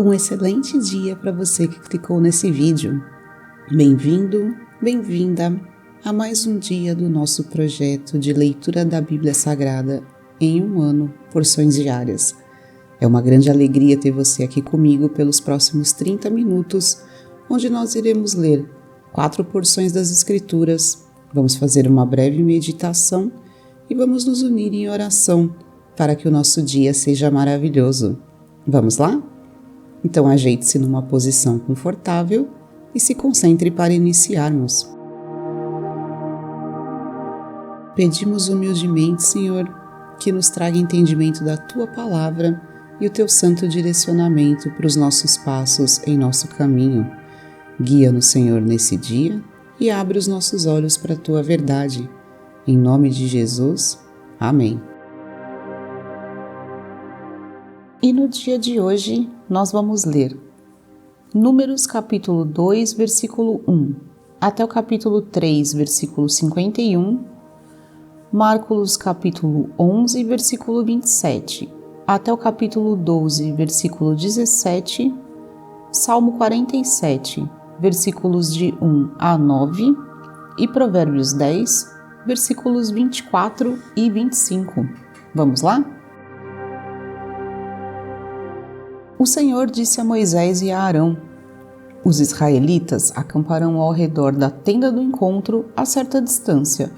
Um excelente dia para você que clicou nesse vídeo. Bem-vindo, bem-vinda a mais um dia do nosso projeto de leitura da Bíblia Sagrada em um ano, porções diárias. É uma grande alegria ter você aqui comigo pelos próximos 30 minutos, onde nós iremos ler 4 porções das Escrituras, vamos fazer uma breve meditação e vamos nos unir em oração para que o nosso dia seja maravilhoso. Vamos lá? Então ajeite-se numa posição confortável e se concentre para iniciarmos. Pedimos humildemente, Senhor, que nos traga entendimento da Tua Palavra e o Teu santo direcionamento para os nossos passos em nosso caminho. Guia-nos, Senhor, nesse dia e abre os nossos olhos para a Tua verdade. Em nome de Jesus, amém. E no dia de hoje nós vamos ler Números capítulo 2, versículo 1 até o capítulo 3, versículo 51, Marcos capítulo 11, versículo 27 até o capítulo 12, versículo 17, Salmo 47, versículos de 1 a 9 e Provérbios 10, versículos 24 e 25. Vamos lá? O Senhor disse a Moisés e a Arão: os israelitas acamparão ao redor da tenda do encontro a certa distância,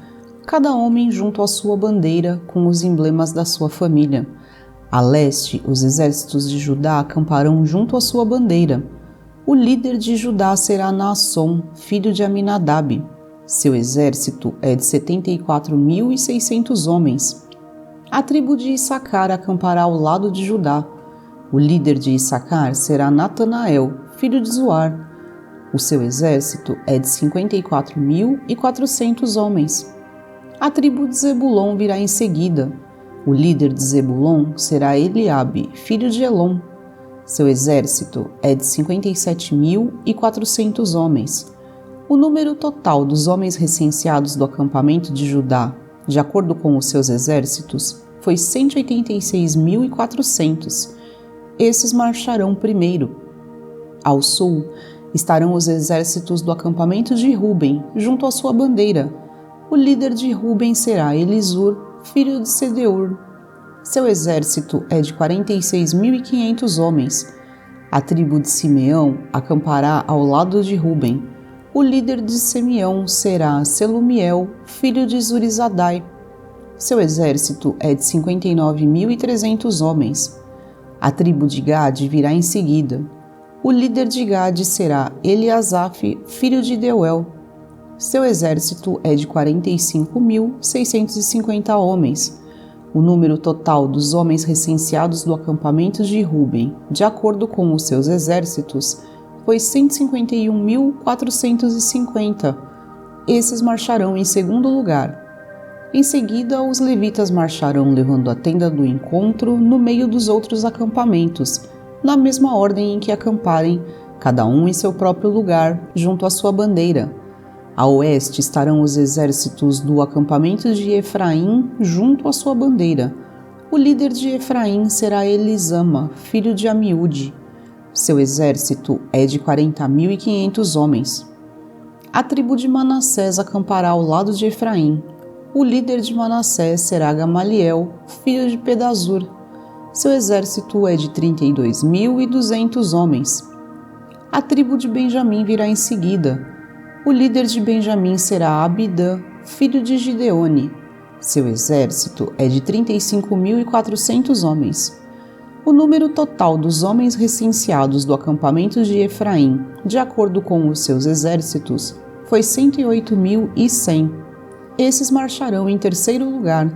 cada homem junto à sua bandeira com os emblemas da sua família. A leste, os exércitos de Judá acamparão junto à sua bandeira. O líder de Judá será Naasson, filho de Aminadab. Seu exército é de 74.600 homens. A tribo de Issacar acampará ao lado de Judá. O líder de Issacar será Natanael, filho de Zuar. O seu exército é de 54.400 homens. A tribo de Zebulon virá em seguida. O líder de Zebulon será Eliabe, filho de Elon. Seu exército é de 57.400 homens. O número total dos homens recenseados do acampamento de Judá, de acordo com os seus exércitos, foi 186.400. Esses marcharão primeiro. Ao sul estarão os exércitos do acampamento de Ruben, junto à sua bandeira. O líder de Ruben será Elisur, filho de Sedeur. Seu exército é de 46.500 homens. A tribo de Simeão acampará ao lado de Ruben. O líder de Simeão será Selumiel, filho de Zurizadai. Seu exército é de 59.300 homens. A tribo de Gade virá em seguida. O líder de Gade será Eliasaf, filho de Deuel. Seu exército é de 45.650 homens. O número total dos homens recenseados do acampamento de Ruben, de acordo com os seus exércitos, foi 151.450. Esses marcharão em segundo lugar. Em seguida, os levitas marcharão levando a tenda do encontro no meio dos outros acampamentos, na mesma ordem em que acamparem, cada um em seu próprio lugar, junto à sua bandeira. A oeste estarão os exércitos do acampamento de Efraim, junto à sua bandeira. O líder de Efraim será Elisama, filho de Amiúde. Seu exército é de 40.500 homens. A tribo de Manassés acampará ao lado de Efraim. O líder de Manassés será Gamaliel, filho de Pedazur. Seu exército é de 32.200 homens. A tribo de Benjamim virá em seguida. O líder de Benjamim será Abidã, filho de Gideone. Seu exército é de 35.400 homens. O número total dos homens recenseados do acampamento de Efraim, de acordo com os seus exércitos, foi 108.100. Esses marcharão em terceiro lugar.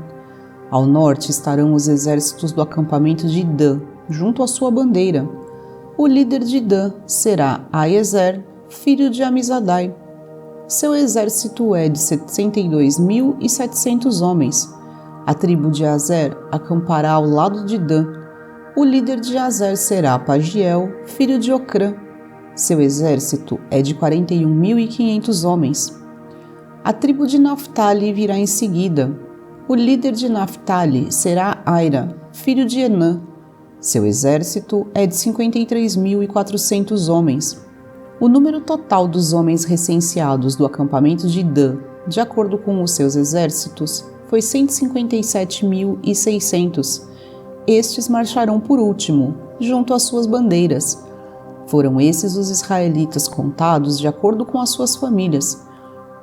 Ao norte estarão os exércitos do acampamento de Dan, junto à sua bandeira. O líder de Dan será Aiezer, filho de Amizadai. Seu exército é de 62.700 homens. A tribo de Azer acampará ao lado de Dan. O líder de Azer será Pagiel, filho de Ocrã. Seu exército é de 41.500 homens. A tribo de Naftali virá em seguida. O líder de Naftali será Aira, filho de Enã. Seu exército é de 53.400 homens. O número total dos homens recenseados do acampamento de Dan, de acordo com os seus exércitos, foi 157.600. Estes marcharão por último, junto às suas bandeiras. Foram esses os israelitas contados de acordo com as suas famílias.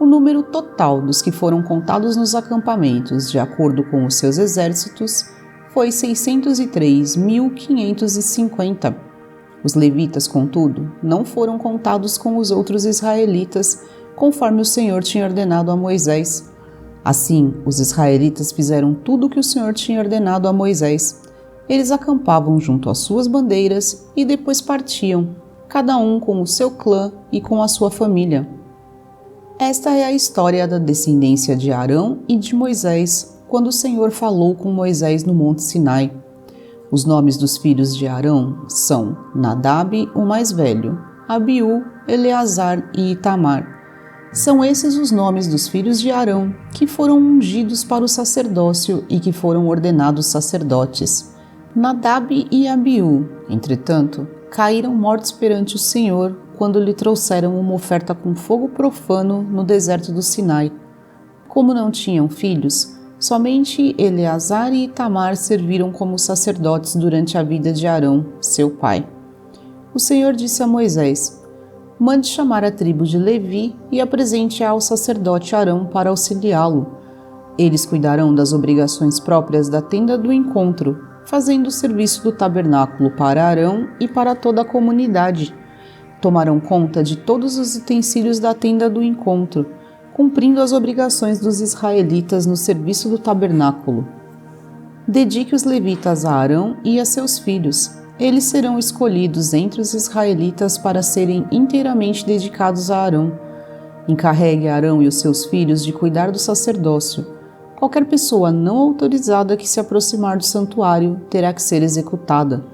O número total dos que foram contados nos acampamentos, de acordo com os seus exércitos, foi 603.550. Os levitas, contudo, não foram contados com os outros israelitas, conforme o Senhor tinha ordenado a Moisés. Assim, os israelitas fizeram tudo o que o Senhor tinha ordenado a Moisés. Eles acampavam junto às suas bandeiras e depois partiam, cada um com o seu clã e com a sua família. Esta é a história da descendência de Arão e de Moisés, quando o Senhor falou com Moisés no Monte Sinai. Os nomes dos filhos de Arão são Nadab, o mais velho, Abiú, Eleazar e Itamar. São esses os nomes dos filhos de Arão, que foram ungidos para o sacerdócio e que foram ordenados sacerdotes. Nadab e Abiú, entretanto, caíram mortos perante o Senhor quando lhe trouxeram uma oferta com fogo profano no deserto do Sinai. Como não tinham filhos, somente Eleazar e Itamar serviram como sacerdotes durante a vida de Arão, seu pai. O Senhor disse a Moisés: mande chamar a tribo de Levi e apresente-a ao sacerdote Arão para auxiliá-lo. Eles cuidarão das obrigações próprias da tenda do encontro, fazendo o serviço do tabernáculo para Arão e para toda a comunidade. Tomarão conta de todos os utensílios da tenda do encontro, cumprindo as obrigações dos israelitas no serviço do tabernáculo. Dedique os levitas a Arão e a seus filhos. Eles serão escolhidos entre os israelitas para serem inteiramente dedicados a Arão. Encarregue Arão e os seus filhos de cuidar do sacerdócio. Qualquer pessoa não autorizada que se aproximar do santuário terá que ser executada.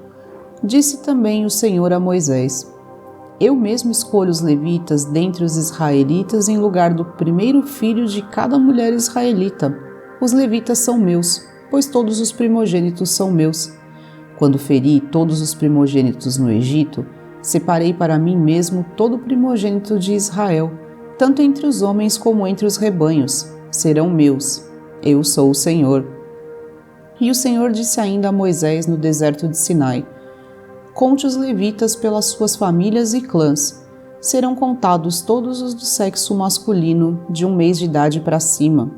Disse também o Senhor a Moisés: eu mesmo escolho os levitas dentre os israelitas em lugar do primeiro filho de cada mulher israelita. Os levitas são meus, pois todos os primogênitos são meus. Quando feri todos os primogênitos no Egito, separei para mim mesmo todo o primogênito de Israel, tanto entre os homens como entre os rebanhos. Serão meus. Eu sou o Senhor. E o Senhor disse ainda a Moisés no deserto de Sinai: conte os levitas pelas suas famílias e clãs. Serão contados todos os do sexo masculino, de 1 mês de idade para cima.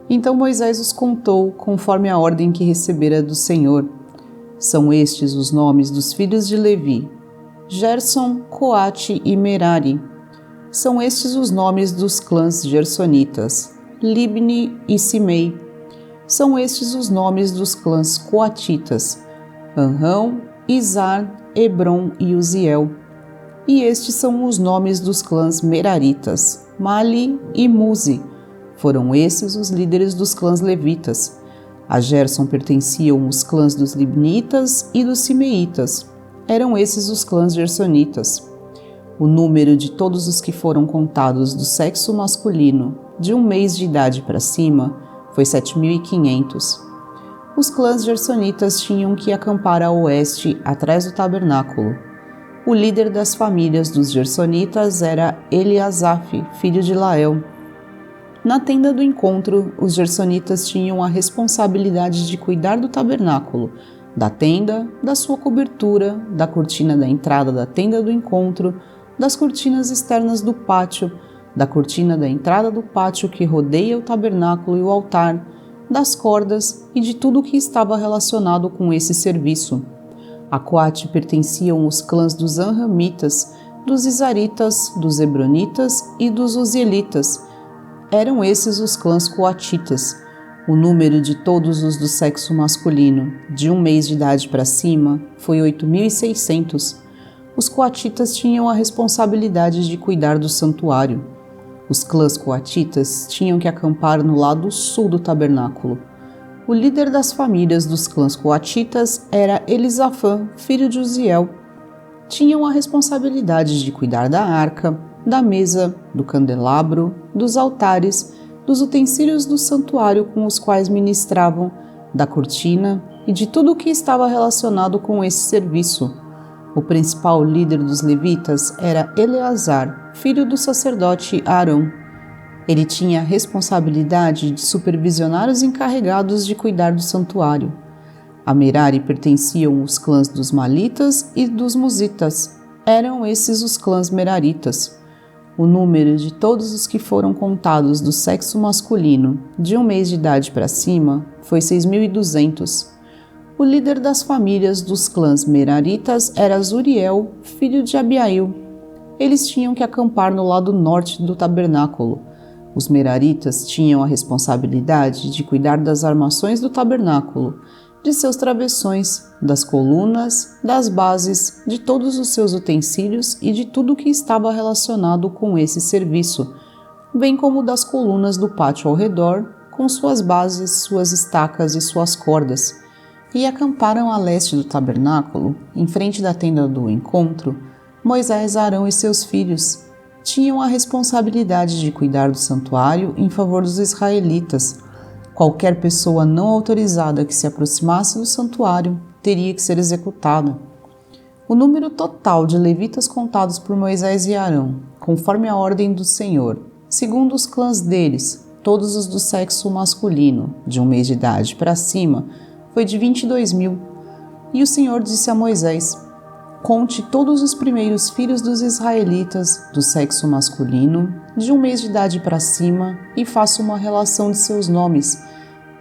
Então Moisés os contou, conforme a ordem que recebera do Senhor. São estes os nomes dos filhos de Levi: Gerson, Coate e Merari. São estes os nomes dos clãs gersonitas: Libni e Simei. São estes os nomes dos clãs coatitas: Anrão, Izar, Hebron e Uziel. E estes são os nomes dos clãs meraritas: Mali e Muzi. Foram esses os líderes dos clãs levitas. A Gerson pertenciam os clãs dos libnitas e dos simeitas. Eram esses os clãs gersonitas. O número de todos os que foram contados do sexo masculino, de 1 mês de idade para cima, foi 7.500. Os clãs gersonitas tinham que acampar a oeste, atrás do tabernáculo. O líder das famílias dos gersonitas era Eliasaf, filho de Lael. Na tenda do encontro, os gersonitas tinham a responsabilidade de cuidar do tabernáculo, da tenda, da sua cobertura, da cortina da entrada da tenda do encontro, das cortinas externas do pátio, da cortina da entrada do pátio que rodeia o tabernáculo e o altar, das cordas e de tudo o que estava relacionado com esse serviço. A Coate pertenciam os clãs dos Anramitas, dos Izaritas, dos Hebronitas e dos Uzielitas. Eram esses os clãs coatitas. O número de todos os do sexo masculino, de 1 mês de idade para cima, foi 8.600. Os coatitas tinham a responsabilidade de cuidar do santuário. Os clãs coatitas tinham que acampar no lado sul do tabernáculo. O líder das famílias dos clãs coatitas era Elisafã, filho de Uziel. Tinham a responsabilidade de cuidar da arca, da mesa, do candelabro, dos altares, dos utensílios do santuário com os quais ministravam, da cortina, e de tudo o que estava relacionado com esse serviço. O principal líder dos levitas era Eleazar, filho do sacerdote Arão. Ele tinha a responsabilidade de supervisionar os encarregados de cuidar do santuário. A Merari pertenciam os clãs dos Malitas e dos Musitas. Eram esses os clãs Meraritas. O número de todos os que foram contados do sexo masculino, de 1 mês de idade para cima, foi 6.200. O líder das famílias dos clãs Meraritas era Zuriel, filho de Abiail. Eles tinham que acampar no lado norte do tabernáculo. Os Meraritas tinham a responsabilidade de cuidar das armações do tabernáculo, de seus travessões, das colunas, das bases, de todos os seus utensílios e de tudo o que estava relacionado com esse serviço, bem como das colunas do pátio ao redor, com suas bases, suas estacas e suas cordas. E acamparam a leste do tabernáculo, em frente da tenda do encontro, Moisés, Arão e seus filhos. Tinham a responsabilidade de cuidar do santuário em favor dos israelitas. Qualquer pessoa não autorizada que se aproximasse do santuário teria que ser executada. O número total de levitas contados por Moisés e Arão, conforme a ordem do Senhor, segundo os clãs deles, todos os do sexo masculino, de 1 mês de idade para cima, foi de 22.000. E o Senhor disse a Moisés: conte todos os primeiros filhos dos israelitas, do sexo masculino, de 1 mês de idade para cima, e faça uma relação de seus nomes.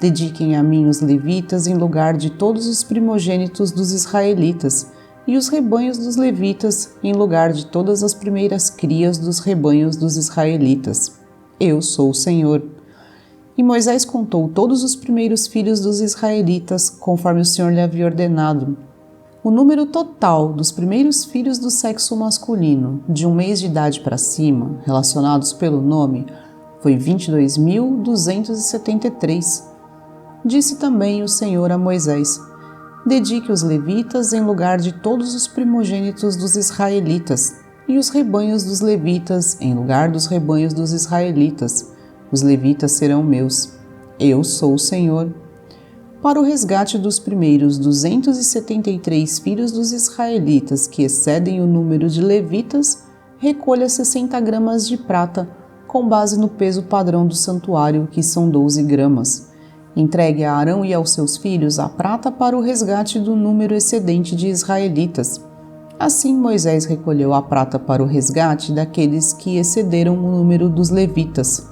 Dediquem a mim os levitas em lugar de todos os primogênitos dos israelitas, e os rebanhos dos levitas em lugar de todas as primeiras crias dos rebanhos dos israelitas. Eu sou o Senhor. E Moisés contou todos os primeiros filhos dos israelitas, conforme o Senhor lhe havia ordenado. O número total dos primeiros filhos do sexo masculino, de 1 mês de idade para cima, relacionados pelo nome, foi 22.273. Disse também o Senhor a Moisés: dedique os levitas em lugar de todos os primogênitos dos israelitas, e os rebanhos dos levitas em lugar dos rebanhos dos israelitas. Os levitas serão meus. Eu sou o Senhor. Para o resgate dos primeiros 273 filhos dos israelitas que excedem o número de levitas, recolha 60 gramas de prata, com base no peso padrão do santuário, que são 12 gramas. Entregue a Arão e aos seus filhos a prata para o resgate do número excedente de israelitas. Assim Moisés recolheu a prata para o resgate daqueles que excederam o número dos levitas.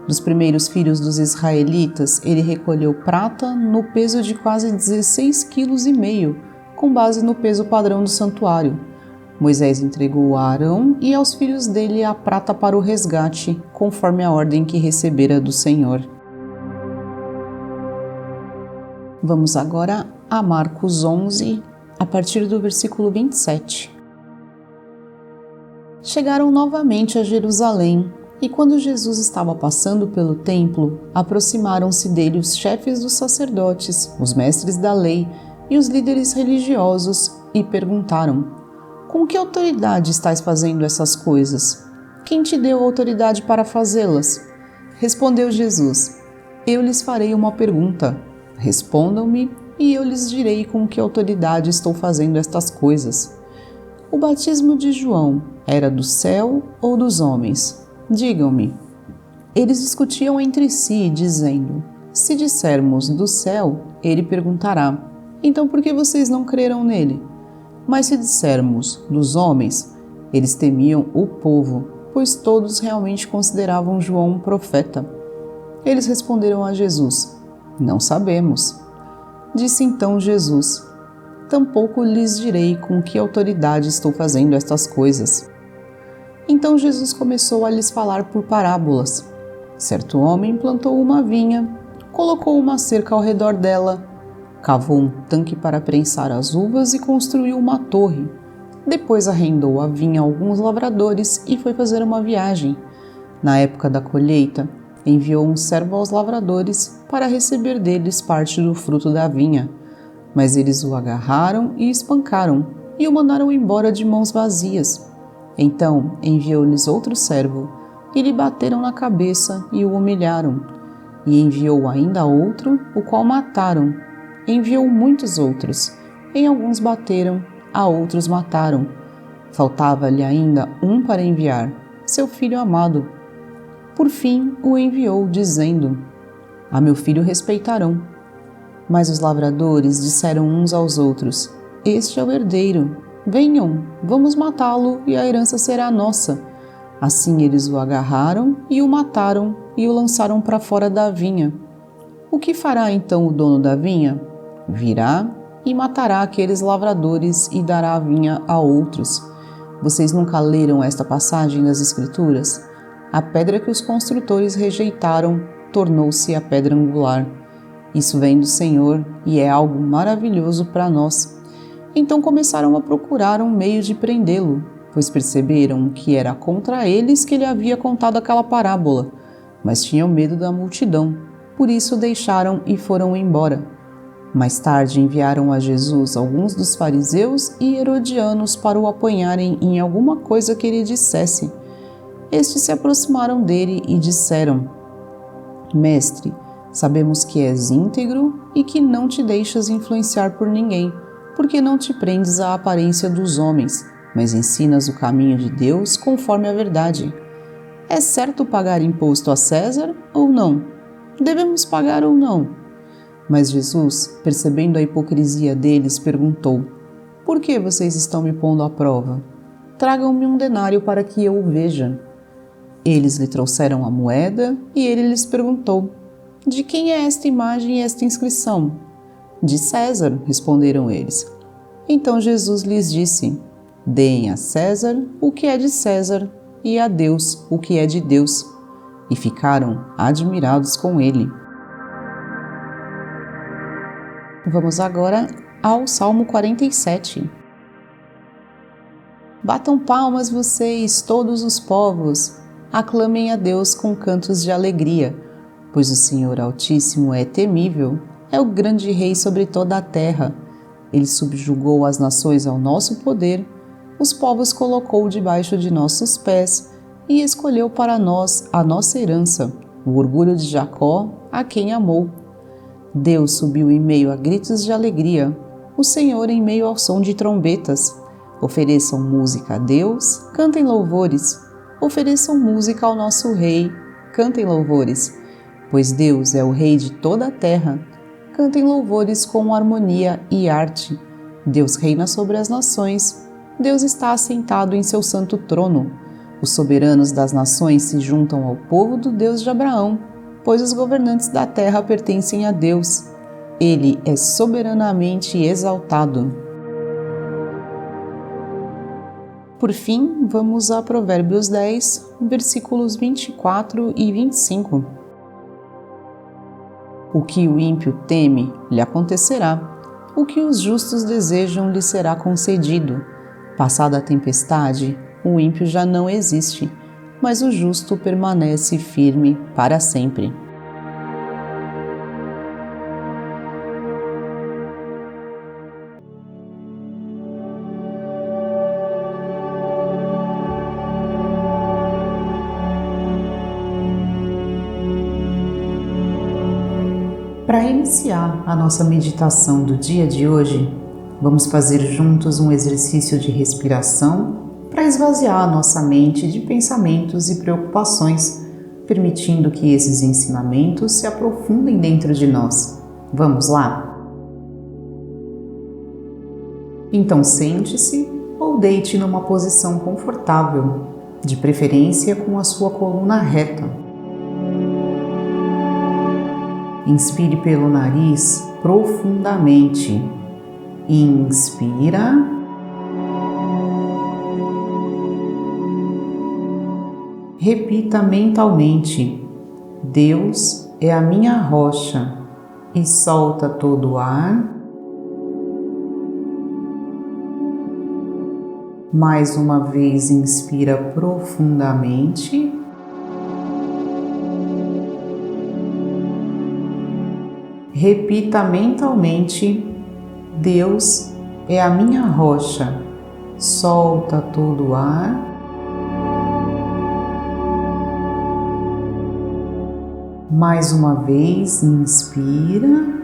Dos primeiros filhos dos israelitas, ele recolheu prata no peso de quase 16,5 kg, com base no peso padrão do santuário. Moisés entregou a Arão e aos filhos dele a prata para o resgate, conforme a ordem que recebera do Senhor. Vamos agora a Marcos 11, a partir do versículo 27. Chegaram novamente a Jerusalém. E quando Jesus estava passando pelo templo, aproximaram-se dele os chefes dos sacerdotes, os mestres da lei e os líderes religiosos e perguntaram: com que autoridade estás fazendo essas coisas? Quem te deu autoridade para fazê-las? Respondeu Jesus: eu lhes farei uma pergunta. Respondam-me e eu lhes direi com que autoridade estou fazendo estas coisas. O batismo de João era do céu ou dos homens? Digam-me. Eles discutiam entre si, dizendo: se dissermos do céu, ele perguntará: então por que vocês não creram nele? Mas se dissermos dos homens, eles temiam o povo, pois todos realmente consideravam João um profeta. Eles responderam a Jesus: não sabemos. Disse então Jesus: tampouco lhes direi com que autoridade estou fazendo estas coisas. Então Jesus começou a lhes falar por parábolas. Certo homem plantou uma vinha, colocou uma cerca ao redor dela, cavou um tanque para prensar as uvas e construiu uma torre. Depois arrendou a vinha a alguns lavradores e foi fazer uma viagem. Na época da colheita, enviou um servo aos lavradores para receber deles parte do fruto da vinha. Mas eles o agarraram e espancaram e o mandaram embora de mãos vazias. Então enviou-lhes outro servo, e lhe bateram na cabeça e o humilharam. E enviou ainda outro, o qual mataram. enviou muitos outros. Em alguns bateram, a outros mataram. Faltava-lhe ainda um para enviar, seu filho amado. Por fim o enviou, dizendo: A meu filho respeitarão. Mas os lavradores disseram uns aos outros: Este é o herdeiro. Venham, vamos matá-lo e a herança será nossa. Assim eles o agarraram e o mataram e o lançaram para fora da vinha. O que fará então o dono da vinha? Virá e matará aqueles lavradores e dará a vinha a outros. Vocês nunca leram esta passagem das Escrituras? A pedra que os construtores rejeitaram tornou-se a pedra angular. Isso vem do Senhor e é algo maravilhoso para nós. Então começaram a procurar um meio de prendê-lo, pois perceberam que era contra eles que ele havia contado aquela parábola, mas tinham medo da multidão, por isso o deixaram e foram embora. Mais tarde enviaram a Jesus alguns dos fariseus e herodianos para o apanharem em alguma coisa que ele dissesse. Estes se aproximaram dele e disseram: Mestre, sabemos que és íntegro e que não te deixas influenciar por ninguém, porque não te prendes à aparência dos homens, mas ensinas o caminho de Deus conforme a verdade. É certo pagar imposto a César ou não? Devemos pagar ou não? Mas Jesus, percebendo a hipocrisia deles, perguntou: Por que vocês estão me pondo à prova? Tragam-me um denário para que eu o veja. Eles lhe trouxeram a moeda e ele lhes perguntou: De quem é esta imagem e esta inscrição? De César, responderam eles. Então Jesus lhes disse: Deem a César o que é de César e a Deus o que é de Deus. E ficaram admirados com ele. Vamos agora ao Salmo 47. Batam palmas vocês, todos os povos, aclamem a Deus com cantos de alegria, pois o Senhor Altíssimo é temível, é o grande Rei sobre toda a terra. Ele subjugou as nações ao nosso poder, os povos colocou debaixo de nossos pés e escolheu para nós a nossa herança, o orgulho de Jacó, a quem amou. Deus subiu em meio a gritos de alegria, o Senhor em meio ao som de trombetas. Ofereçam música a Deus, cantem louvores. Ofereçam música ao nosso Rei, cantem louvores. Pois Deus é o Rei de toda a terra. Cantem louvores com harmonia e arte. Deus reina sobre as nações. Deus está assentado em seu santo trono. Os soberanos das nações se juntam ao povo do Deus de Abraão, pois os governantes da terra pertencem a Deus. Ele é soberanamente exaltado. Por fim, vamos a Provérbios 10, versículos 24 e 25. O que o ímpio teme, lhe acontecerá. O que os justos desejam, lhe será concedido. Passada a tempestade, o ímpio já não existe, mas o justo permanece firme para sempre. Para iniciar a nossa meditação do dia de hoje, vamos fazer juntos um exercício de respiração para esvaziar a nossa mente de pensamentos e preocupações, permitindo que esses ensinamentos se aprofundem dentro de nós. Vamos lá? Então sente-se ou deite numa posição confortável, de preferência com a sua coluna reta. Inspire pelo nariz profundamente. Inspira. Repita mentalmente: Deus é a minha rocha. E solta todo o ar. Mais uma vez, inspira profundamente. Repita mentalmente: Deus é a minha rocha. Solta todo o ar. Mais uma vez, inspira.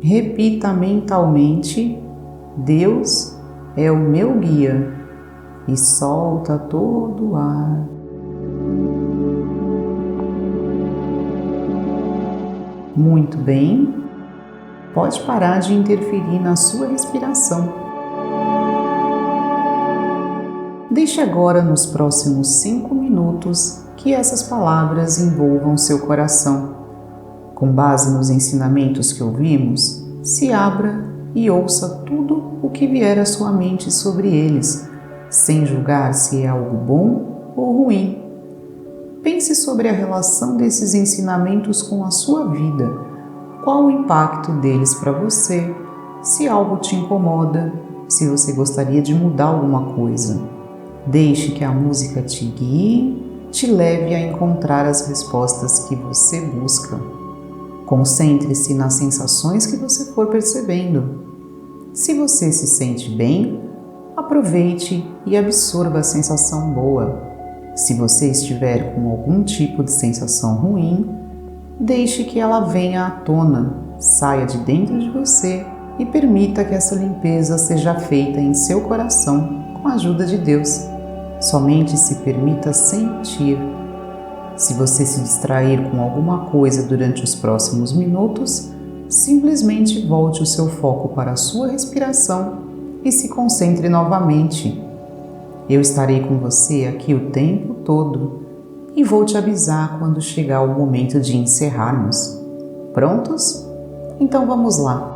Repita mentalmente: Deus é o meu guia, e solta todo o ar. Muito bem, pode parar de interferir na sua respiração. Deixe agora, nos próximos 5 minutos, que essas palavras envolvam seu coração. Com base nos ensinamentos que ouvimos, se abra e ouça tudo o que vier à sua mente sobre eles, sem julgar se é algo bom ou ruim. Pense sobre a relação desses ensinamentos com a sua vida. Qual o impacto deles para você? Se algo te incomoda, se você gostaria de mudar alguma coisa. Deixe que a música te guie, te leve a encontrar as respostas que você busca. Concentre-se nas sensações que você for percebendo. Se você se sente bem, aproveite e absorva a sensação boa. Se você estiver com algum tipo de sensação ruim, deixe que ela venha à tona, saia de dentro de você e permita que essa limpeza seja feita em seu coração com a ajuda de Deus. Somente se permita sentir. Se você se distrair com alguma coisa durante os próximos minutos, simplesmente volte o seu foco para a sua respiração e se concentre novamente. Eu estarei com você aqui o tempo todo e vou te avisar quando chegar o momento de encerrarmos. Prontos? Então vamos lá.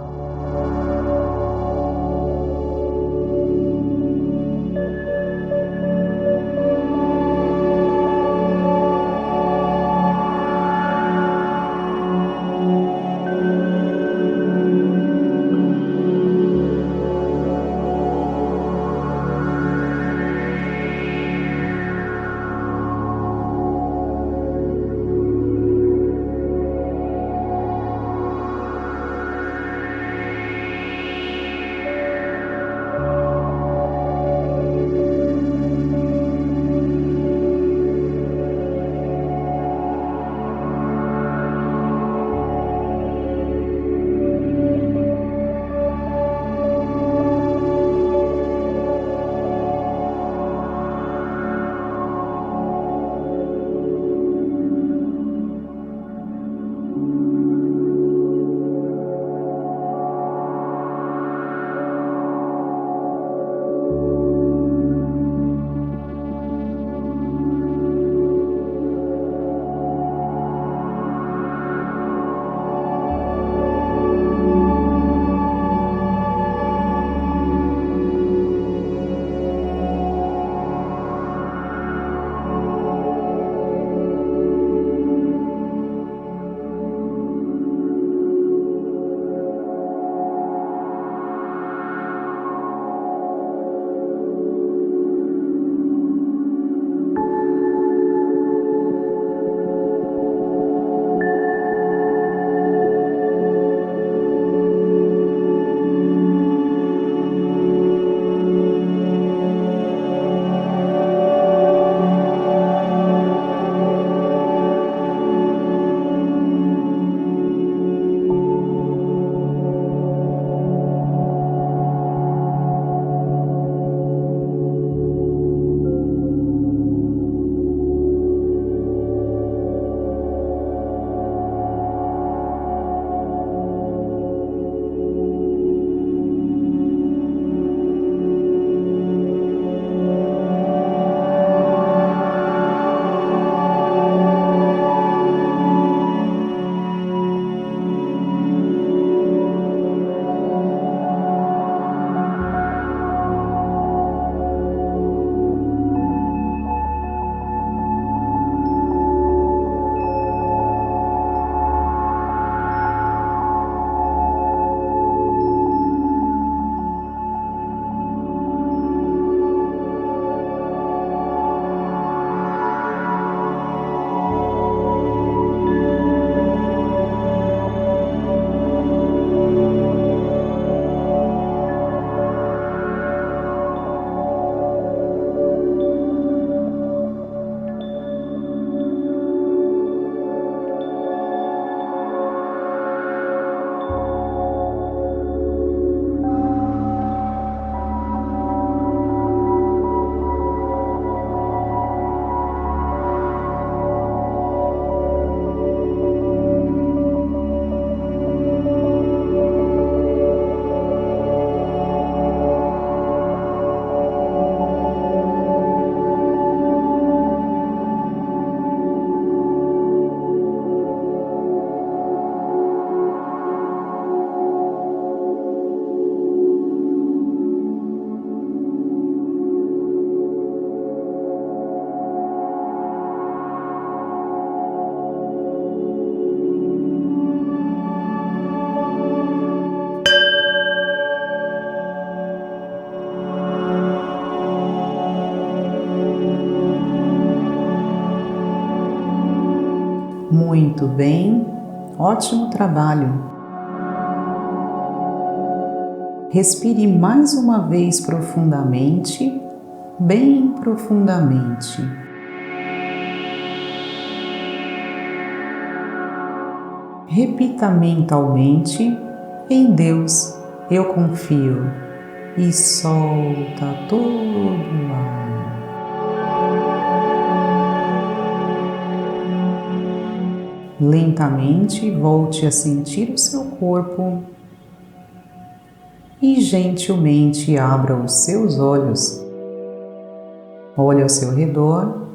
Muito bem, ótimo trabalho. Respire mais uma vez profundamente, bem profundamente. Repita mentalmente: em Deus eu confio, e solta todo o ar. Lentamente volte a sentir o seu corpo e gentilmente abra os seus olhos. Olhe ao seu redor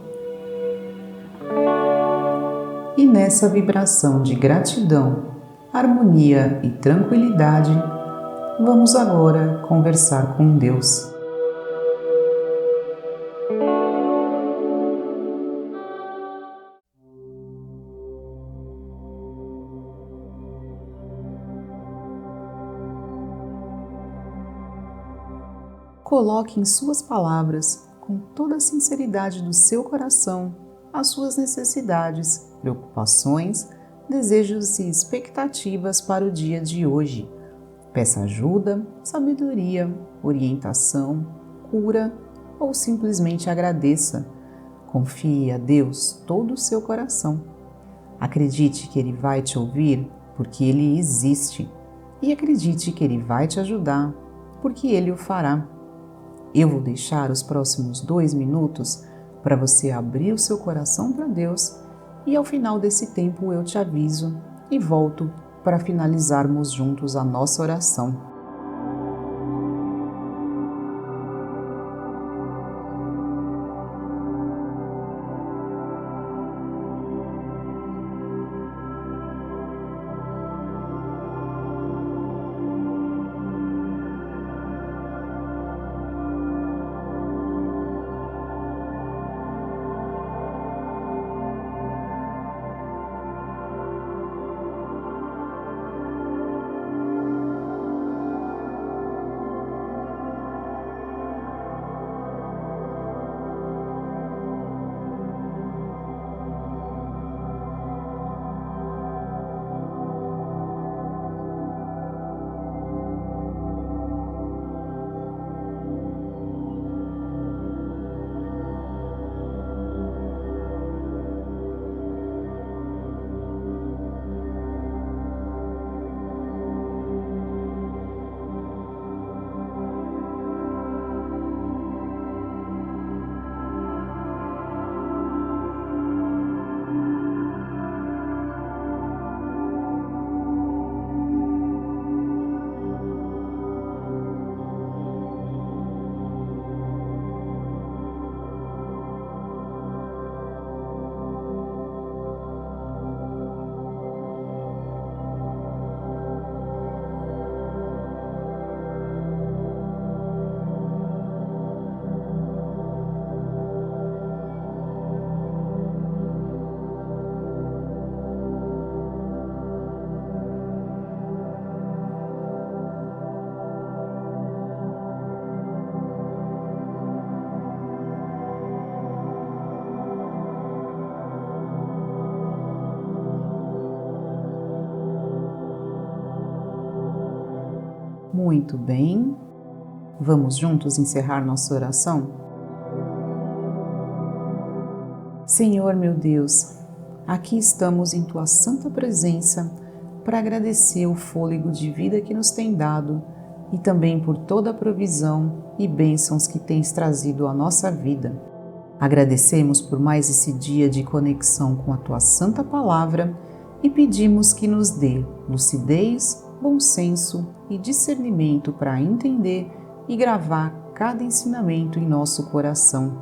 e nessa vibração de gratidão, harmonia e tranquilidade, vamos agora conversar com Deus. Coloque em suas palavras, com toda a sinceridade do seu coração, as suas necessidades, preocupações, desejos e expectativas para o dia de hoje. Peça ajuda, sabedoria, orientação, cura ou simplesmente agradeça. Confie a Deus todo o seu coração. Acredite que Ele vai te ouvir porque Ele existe e acredite que Ele vai te ajudar porque Ele o fará. Eu vou deixar os próximos 2 minutos para você abrir o seu coração para Deus e ao final desse tempo eu te aviso e volto para finalizarmos juntos a nossa oração. Muito bem, vamos juntos encerrar nossa oração? Senhor meu Deus, aqui estamos em Tua santa presença para agradecer o fôlego de vida que nos tem dado e também por toda a provisão e bênçãos que tens trazido à nossa vida. Agradecemos por mais esse dia de conexão com a Tua santa palavra e pedimos que nos dê lucidez, bom senso e discernimento para entender e gravar cada ensinamento em nosso coração.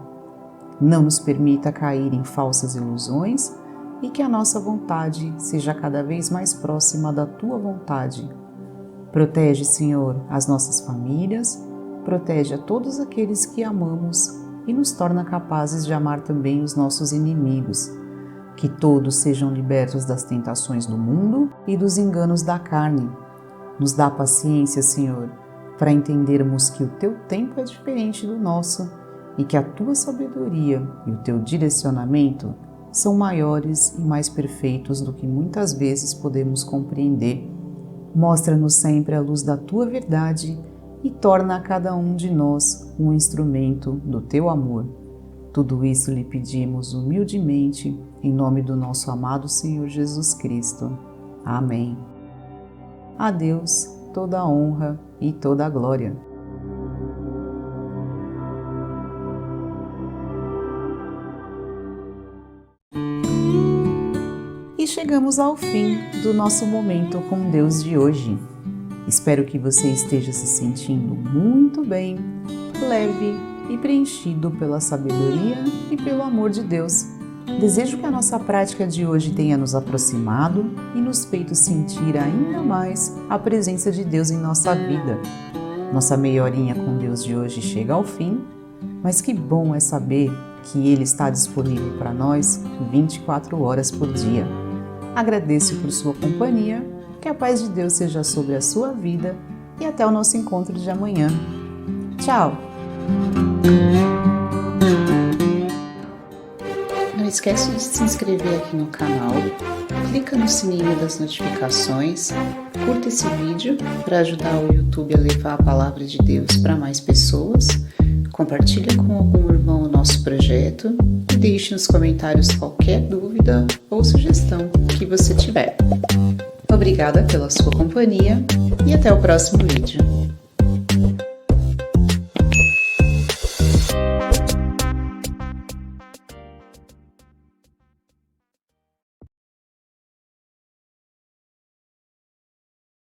Não nos permita cair em falsas ilusões e que a nossa vontade seja cada vez mais próxima da Tua vontade. Protege, Senhor, as nossas famílias, protege a todos aqueles que amamos e nos torna capazes de amar também os nossos inimigos. Que todos sejam libertos das tentações do mundo e dos enganos da carne. Nos dá paciência, Senhor, para entendermos que o Teu tempo é diferente do nosso e que a Tua sabedoria e o Teu direcionamento são maiores e mais perfeitos do que muitas vezes podemos compreender. Mostra-nos sempre a luz da Tua verdade e torna a cada um de nós um instrumento do Teu amor. Tudo isso lhe pedimos humildemente, em nome do nosso amado Senhor Jesus Cristo. Amém. A Deus toda a honra e toda a glória. E chegamos ao fim do nosso momento com Deus de hoje. Espero que você esteja se sentindo muito bem, leve e preenchido pela sabedoria e pelo amor de Deus. Desejo que a nossa prática de hoje tenha nos aproximado e nos feito sentir ainda mais a presença de Deus em nossa vida. Nossa meia horinha com Deus de hoje chega ao fim, mas que bom é saber que Ele está disponível para nós 24 horas por dia. Agradeço por sua companhia, que a paz de Deus seja sobre a sua vida e até o nosso encontro de amanhã. Tchau! Não esquece de se inscrever aqui no canal, clica no sininho das notificações, curta esse vídeo para ajudar o YouTube a levar a palavra de Deus para mais pessoas, compartilha com algum irmão o nosso projeto e deixe nos comentários qualquer dúvida ou sugestão que você tiver. Obrigada pela sua companhia e até o próximo vídeo.